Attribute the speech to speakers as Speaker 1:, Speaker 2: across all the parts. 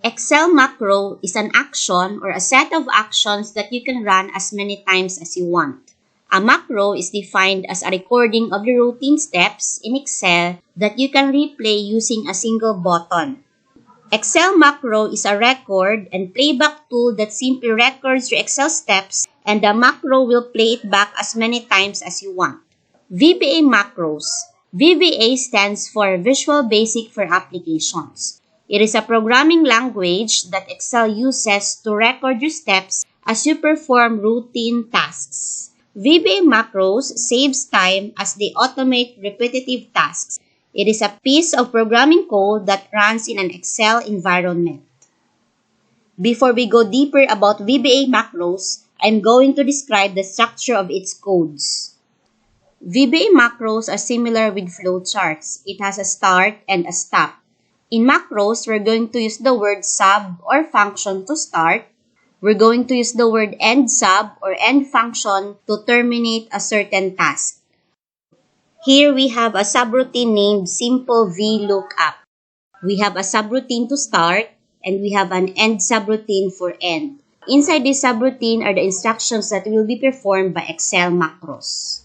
Speaker 1: Excel macro is an action or a set of actions that you can run as many times as you want. A macro is defined as a recording of the routine steps in Excel that you can replay using a single button. Excel macro is a record and playback tool that simply records your Excel steps, and the macro will play it back as many times as you want. VBA macros. VBA stands for Visual Basic for Applications. It is a programming language that Excel uses to record your steps as you perform routine tasks. VBA macros saves time as they automate repetitive tasks. It is a piece of programming code that runs in an Excel environment. Before we go deeper about VBA macros, I'm going to describe the structure of its codes. VBA macros are similar with flowcharts. It has a start and a stop. In macros, we're going to use the word sub or function to start. We're going to use the word end sub or end function to terminate a certain task. Here we have a subroutine named Simple VLOOKUP. We have a subroutine to start and we have an end subroutine for end. Inside this subroutine are the instructions that will be performed by Excel macros.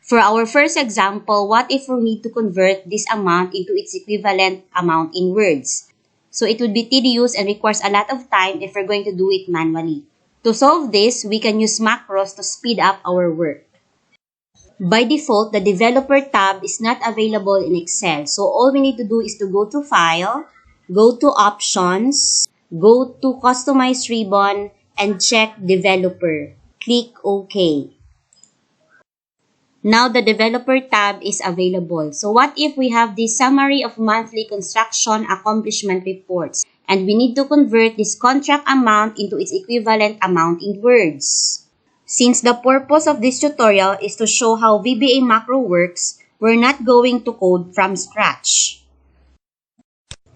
Speaker 1: For our first example, what if we need to convert this amount into its equivalent amount in words? So it would be tedious and requires a lot of time if we're going to do it manually. To solve this, we can use macros to speed up our work. By default, the Developer tab is not available in Excel. So all we need to do is to go to File, go to Options, go to Customize ribbon, and check Developer. Click OK. Now the Developer tab is available. So what if we have this summary of monthly construction accomplishment reports and we need to convert this contract amount into its equivalent amount in words? Since the purpose of this tutorial is to show how VBA macro works, we're not going to code from scratch.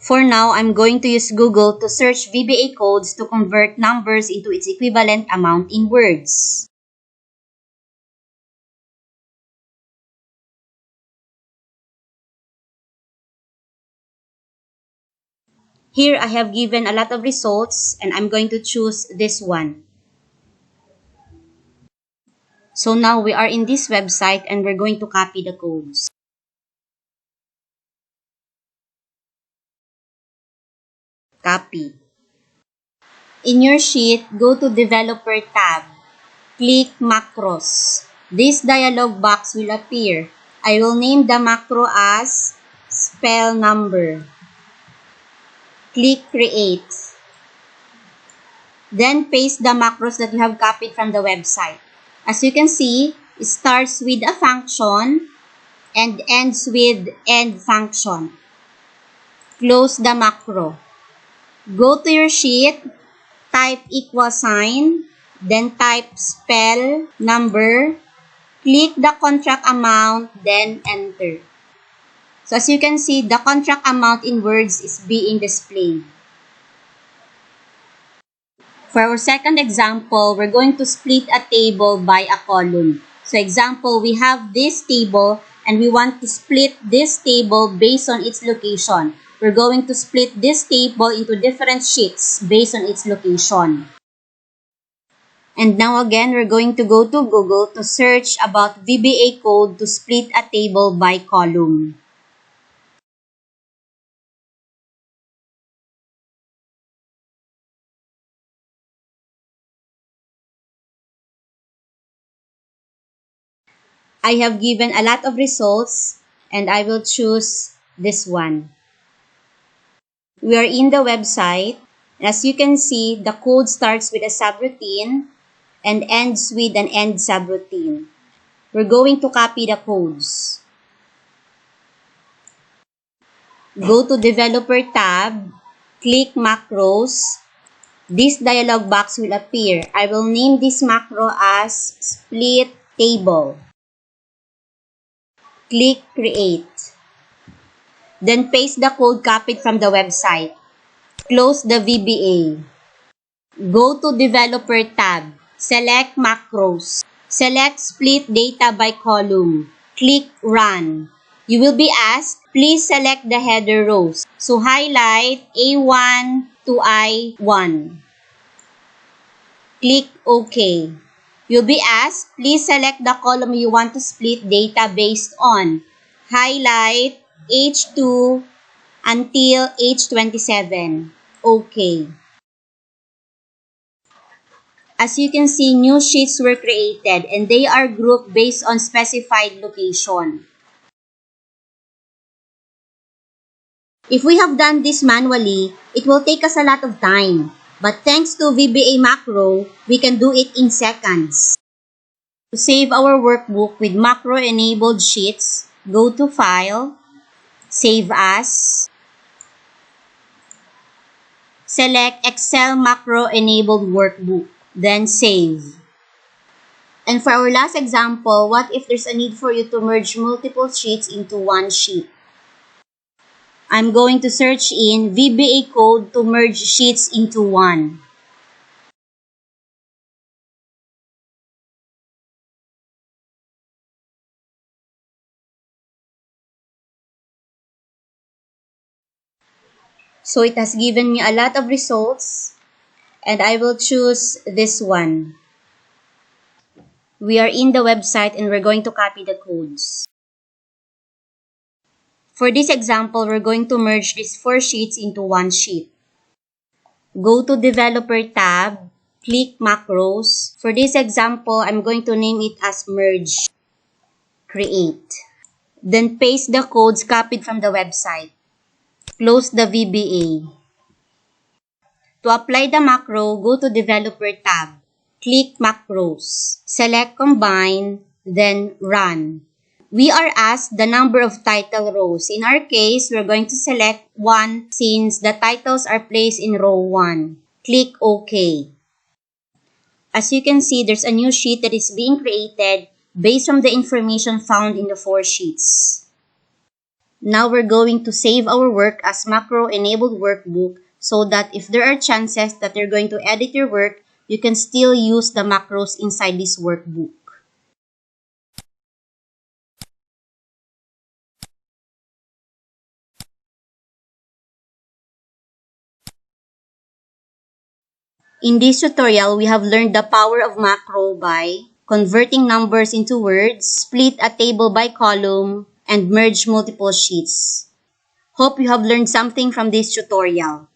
Speaker 1: For now, I'm going to use Google to search VBA codes to convert numbers into its equivalent amount in words. Here, I have given a lot of results and I'm going to choose this one. So now we are in this website and we're going to copy the codes. Copy. In your sheet, go to Developer tab. Click Macros. This dialog box will appear. I will name the macro as Spell Number. Click Create. Then paste the macros that you have copied from the website. As you can see, it starts with a function and ends with end function. Close the macro. Go to your sheet, type =, then type spell number, click the contract amount, then enter. So as you can see, the contract amount in words is being displayed. For our second example, we're going to split a table by a column. So example, we have this table and we want to split this table based on its location. We're going to split this table into different sheets based on its location. And now again, we're going to go to Google to search about VBA code to split a table by column. I have given a lot of results and I will choose this one. We are in the website. As you can see, the code starts with a subroutine and ends with an end subroutine. We're going to copy the codes. Go to Developer tab, click Macros. This dialog box will appear. I will name this macro as Split Table. Click Create. Then paste the code copied from the website. Close the VBA. Go to Developer tab. Select Macros. Select Split Data by Column. Click Run. You will be asked, please select the header rows. So highlight A1, to I1. Click OK. You'll be asked, please select the column you want to split data based on. Highlight H2 until H27. OK. As you can see, new sheets were created and they are grouped based on specified location. If we have done this manually, it will take us a lot of time. But thanks to VBA macro, we can do it in seconds. To save our workbook with macro-enabled sheets, go to File, Save As, select Excel Macro-Enabled Workbook, then Save. And for our last example, what if there's a need for you to merge multiple sheets into one sheet? I'm going to search in VBA code to merge sheets into one. So it has given me a lot of results and I will choose this one. We are in the website and we're going to copy the codes. For this example, we're going to merge these 4 sheets into one sheet. Go to Developer tab, click Macros. For this example, I'm going to name it as Merge, Create. Then paste the codes copied from the website. Close the VBA. To apply the macro, go to Developer tab, click Macros, select Combine, then Run. We are asked the number of title rows. In our case, we're going to select 1 since the titles are placed in row 1. Click OK. As you can see, there's a new sheet that is being created based on the information found in the 4 sheets. Now we're going to save our work as macro-enabled workbook so that if there are chances that you're going to edit your work, you can still use the macros inside this workbook. In this tutorial, we have learned the power of macro by converting numbers into words, split a table by column, and merge multiple sheets. Hope you have learned something from this tutorial.